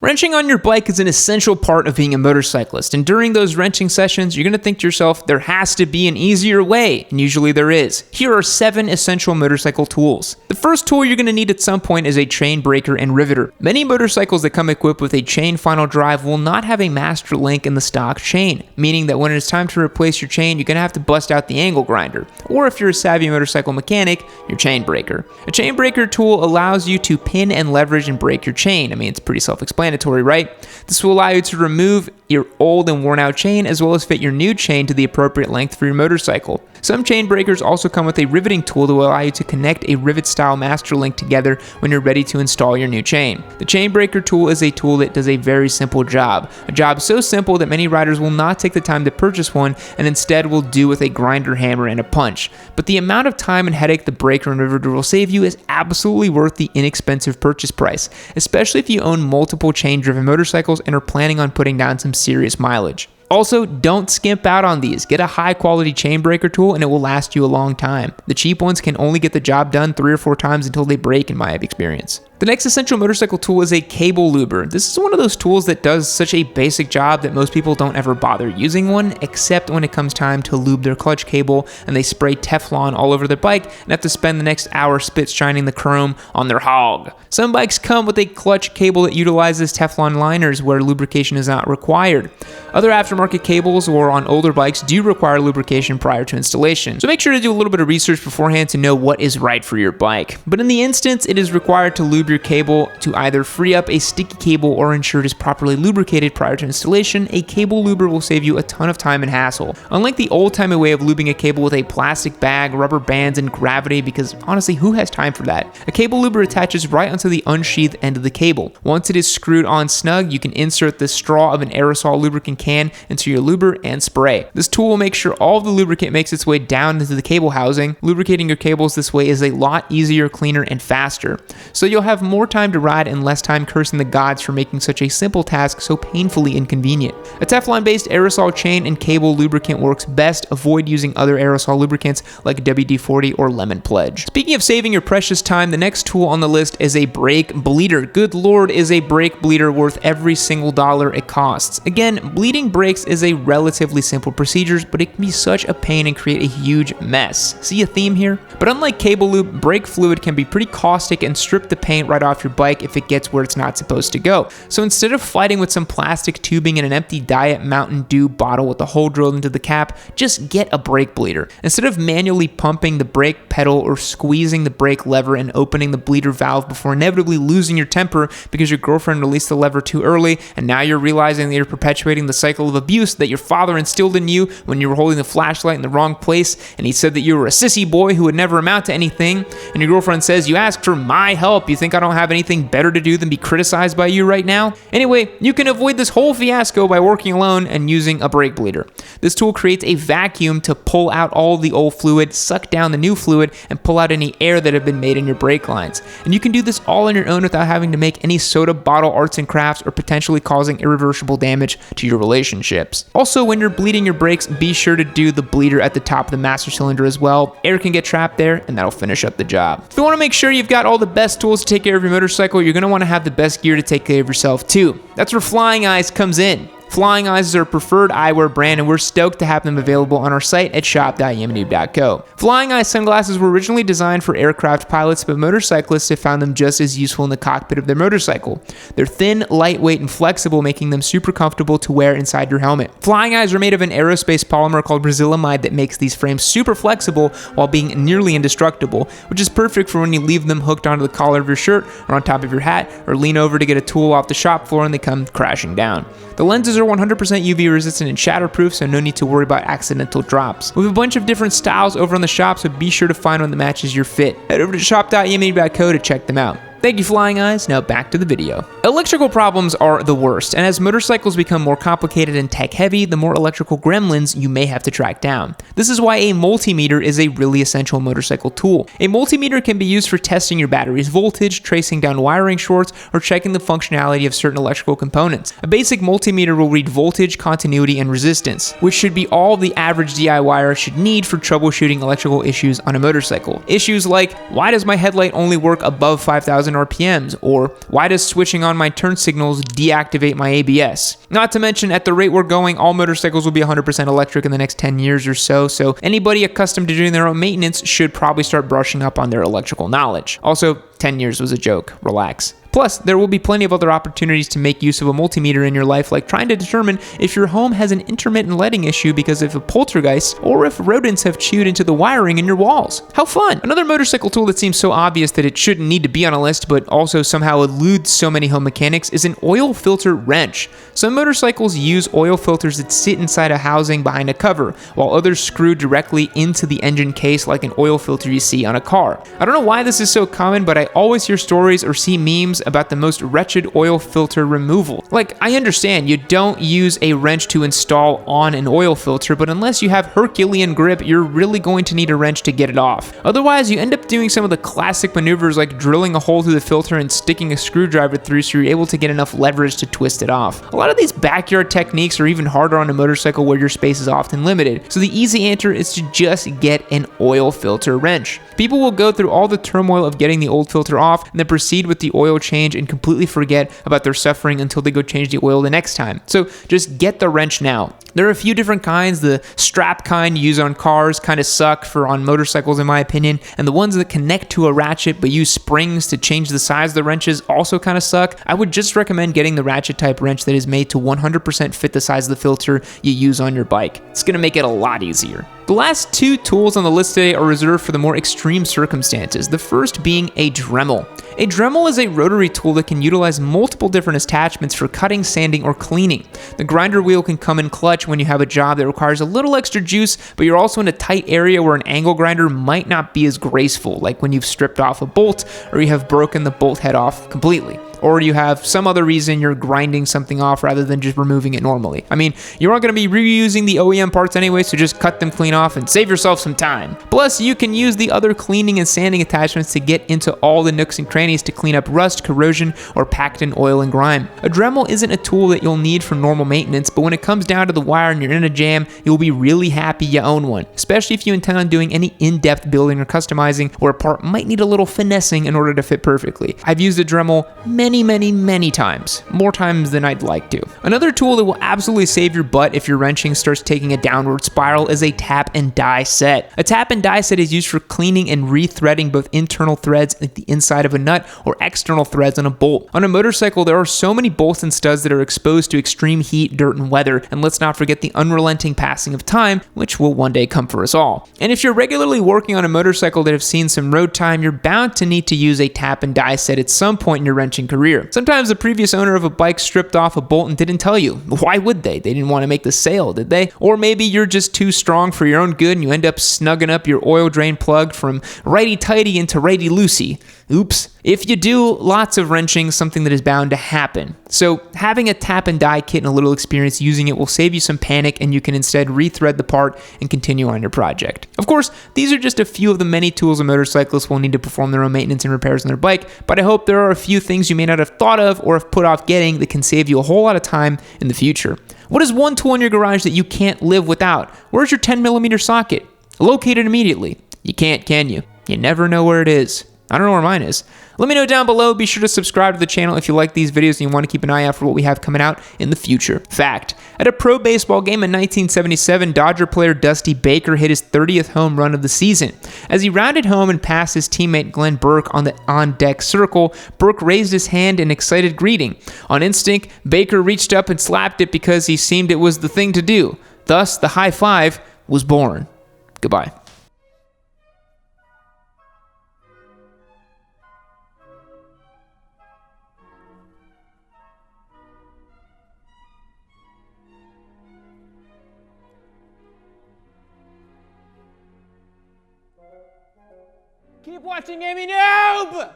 Wrenching on your bike is an essential part of being a motorcyclist, and during those wrenching sessions, you're going to think to yourself, there has to be an easier way, and usually there is. Here are 7 essential motorcycle tools. The first tool you're going to need at some point is a chain breaker and riveter. Many motorcycles that come equipped with a chain final drive will not have a master link in the stock chain, meaning that when it's time to replace your chain, you're going to have to bust out the angle grinder, or if you're a savvy motorcycle mechanic, your chain breaker. A chain breaker tool allows you to pin and leverage and break your chain. I mean, it's pretty self-explanatory, right? This will allow you to remove your old and worn out chain as well as fit your new chain to the appropriate length for your motorcycle. Some chain breakers also come with a riveting tool to allow you to connect a rivet style master link together when you're ready to install your new chain. The chain breaker tool is a tool that does a very simple job. A job so simple that many riders will not take the time to purchase one and instead will do with a grinder hammer and a punch. But the amount of time and headache the breaker and riveter will save you is absolutely worth the inexpensive purchase price, especially if you own multiple chain driven motorcycles and are planning on putting down some serious mileage. Also, don't skimp out on these. Get a high quality chain breaker tool and it will last you a long time. The cheap ones can only get the job done 3 or 4 times until they break in my experience. The next essential motorcycle tool is a cable luber. This is one of those tools that does such a basic job that most people don't ever bother using one, except when it comes time to lube their clutch cable and they spray Teflon all over their bike and have to spend the next hour spit shining the chrome on their hog. Some bikes come with a clutch cable that utilizes Teflon liners where lubrication is not required. Other aftermarket cables or on older bikes do require lubrication prior to installation, so make sure to do a little bit of research beforehand to know what is right for your bike. But in the instance, it is required to lube your cable to either free up a sticky cable or ensure it is properly lubricated prior to installation. A cable luber will save you a ton of time and hassle. Unlike the old-timey way of lubing a cable with a plastic bag, rubber bands, and gravity, because honestly, who has time for that? A cable luber attaches right onto the unsheathed end of the cable. Once it is screwed on snug, you can insert the straw of an aerosol lubricant can into your luber and spray. This tool will make sure all of the lubricant makes its way down into the cable housing. Lubricating your cables this way is a lot easier, cleaner, and faster. So you'll have more time to ride and less time cursing the gods for making such a simple task so painfully inconvenient. A Teflon-based aerosol chain and cable lubricant works best. Avoid using other aerosol lubricants like WD-40 or Lemon Pledge. Speaking of saving your precious time, the next tool on the list is a brake bleeder. Good lord, is a brake bleeder worth every single dollar it costs. Again, bleeding brakes is a relatively simple procedure, but it can be such a pain and create a huge mess. See a theme here? But unlike cable lube, brake fluid can be pretty caustic and strip the paint right off your bike if it gets where it's not supposed to go. So instead of fighting with some plastic tubing and an empty Diet Mountain Dew bottle with a hole drilled into the cap, just get a brake bleeder. Instead of manually pumping the brake pedal or squeezing the brake lever and opening the bleeder valve before inevitably losing your temper because your girlfriend released the lever too early and now you're realizing that you're perpetuating the cycle of abuse that your father instilled in you when you were holding the flashlight in the wrong place and he said that you were a sissy boy who would never amount to anything, and your girlfriend says, "You asked for my help, you think I don't have anything better to do than be criticized by you right now?" Anyway, you can avoid this whole fiasco by working alone and using a brake bleeder. This tool creates a vacuum to pull out all of the old fluid, suck down the new fluid, and pull out any air that have been made in your brake lines. And you can do this all on your own without having to make any soda bottle arts and crafts or potentially causing irreversible damage to your relationships. Also, when you're bleeding your brakes, be sure to do the bleeder at the top of the master cylinder as well. Air can get trapped there, and that'll finish up the job. If you want to make sure you've got all the best tools to take care of your motorcycle, you're going to want to have the best gear to take care of yourself too. That's where Flying Eyes comes in. Flying Eyes is our preferred eyewear brand, and we're stoked to have them available on our site at shop.yamanoob.co. Flying Eyes sunglasses were originally designed for aircraft pilots, but motorcyclists have found them just as useful in the cockpit of their motorcycle. They're thin, lightweight, and flexible, making them super comfortable to wear inside your helmet. Flying Eyes are made of an aerospace polymer called Braziliamide that makes these frames super flexible while being nearly indestructible, which is perfect for when you leave them hooked onto the collar of your shirt or on top of your hat, or lean over to get a tool off the shop floor and they come crashing down. The lenses are 100% UV resistant and shatterproof, so no need to worry about accidental drops. We have a bunch of different styles over on the shop, so be sure to find one that matches your fit. Head over to shop.yamanoob.co to check them out. Thank you, Flying Eyes. Now back to the video. Electrical problems are the worst, and as motorcycles become more complicated and tech-heavy, the more electrical gremlins you may have to track down. This is why a multimeter is a really essential motorcycle tool. A multimeter can be used for testing your battery's voltage, tracing down wiring shorts, or checking the functionality of certain electrical components. A basic multimeter will read voltage, continuity, and resistance, which should be all the average DIYer should need for troubleshooting electrical issues on a motorcycle. Issues like, why does my headlight only work above 5,000 10,000 RPMs, or why does switching on my turn signals deactivate my ABS? Not to mention, at the rate we're going, all motorcycles will be 100% electric in the next 10 years or so anybody accustomed to doing their own maintenance should probably start brushing up on their electrical knowledge. Also, 10 years was a joke. Relax. Plus, there will be plenty of other opportunities to make use of a multimeter in your life, like trying to determine if your home has an intermittent lighting issue because of a poltergeist, or if rodents have chewed into the wiring in your walls. How fun! Another motorcycle tool that seems so obvious that it shouldn't need to be on a list, but also somehow eludes so many home mechanics, is an oil filter wrench. Some motorcycles use oil filters that sit inside a housing behind a cover, while others screw directly into the engine case like an oil filter you see on a car. I don't know why this is so common, but I always hear stories or see memes about the most wretched oil filter removal. Like, I understand you don't use a wrench to install on an oil filter, but unless you have Herculean grip, you're really going to need a wrench to get it off. Otherwise, you end up doing some of the classic maneuvers like drilling a hole through the filter and sticking a screwdriver through so you're able to get enough leverage to twist it off. A lot of these backyard techniques are even harder on a motorcycle where your space is often limited, so the easy answer is to just get an oil filter wrench. People will go through all the turmoil of getting the old filter off and then proceed with the oil change and completely forget about their suffering until they go change the oil the next time. So just get the wrench now. There are a few different kinds. The strap kind you use on cars kind of suck for on motorcycles in my opinion, and the ones that connect to a ratchet but use springs to change the size of the wrenches also kind of suck. I would just recommend getting the ratchet type wrench that is made to 100% fit the size of the filter you use on your bike. It's going to make it a lot easier. The last two tools on the list today are reserved for the more extreme circumstances, the first being a Dremel. A Dremel is a rotary tool that can utilize multiple different attachments for cutting, sanding, or cleaning. The grinder wheel can come in clutch when you have a job that requires a little extra juice, but you're also in a tight area where an angle grinder might not be as graceful, like when you've stripped off a bolt or you have broken the bolt head off completely. Or you have some other reason you're grinding something off rather than just removing it normally. I mean, you aren't going to be reusing the OEM parts anyway, so just cut them clean off and save yourself some time. Plus, you can use the other cleaning and sanding attachments to get into all the nooks and crannies to clean up rust, corrosion, or packed in oil and grime. A Dremel isn't a tool that you'll need for normal maintenance, but when it comes down to the wire and you're in a jam, you'll be really happy you own one, especially if you intend on doing any in-depth building or customizing where a part might need a little finessing in order to fit perfectly. I've used a Dremel many times, more times than I'd like to. Another tool that will absolutely save your butt if your wrenching starts taking a downward spiral is a tap and die set. A tap and die set is used for cleaning and rethreading both internal threads at the inside of a nut or external threads on a bolt. On a motorcycle, there are so many bolts and studs that are exposed to extreme heat, dirt, and weather, and let's not forget the unrelenting passing of time, which will one day come for us all. And if you're regularly working on a motorcycle that have seen some road time, you're bound to need to use a tap and die set at some point in your wrenching career. Sometimes the previous owner of a bike stripped off a bolt and didn't tell you. Why would they? They didn't want to make the sale, did they? Or maybe you're just too strong for your own good and you end up snugging up your oil drain plug from righty-tighty into righty-loosey. Oops. If you do lots of wrenching, something that is bound to happen. So having a tap and die kit and a little experience using it will save you some panic, and you can instead rethread the part and continue on your project. Of course, these are just a few of the many tools a motorcyclist will need to perform their own maintenance and repairs on their bike, but I hope there are a few things you may not have thought of or have put off getting that can save you a whole lot of time in the future. What is one tool in your garage that you can't live without? Where's your 10mm socket? Locate it immediately. You can't, can you? You never know where it is. I don't know where mine is. Let me know down below. Be sure to subscribe to the channel if you like these videos and you want to keep an eye out for what we have coming out in the future. Fact: at a pro baseball game in 1977, Dodger player Dusty Baker hit his 30th home run of the season. As he rounded home and passed his teammate Glenn Burke on the on-deck circle, Burke raised his hand in excited greeting. On instinct, Baker reached up and slapped it because he seemed it was the thing to do. Thus, the high five was born. Goodbye. Keep watching Amy Noob!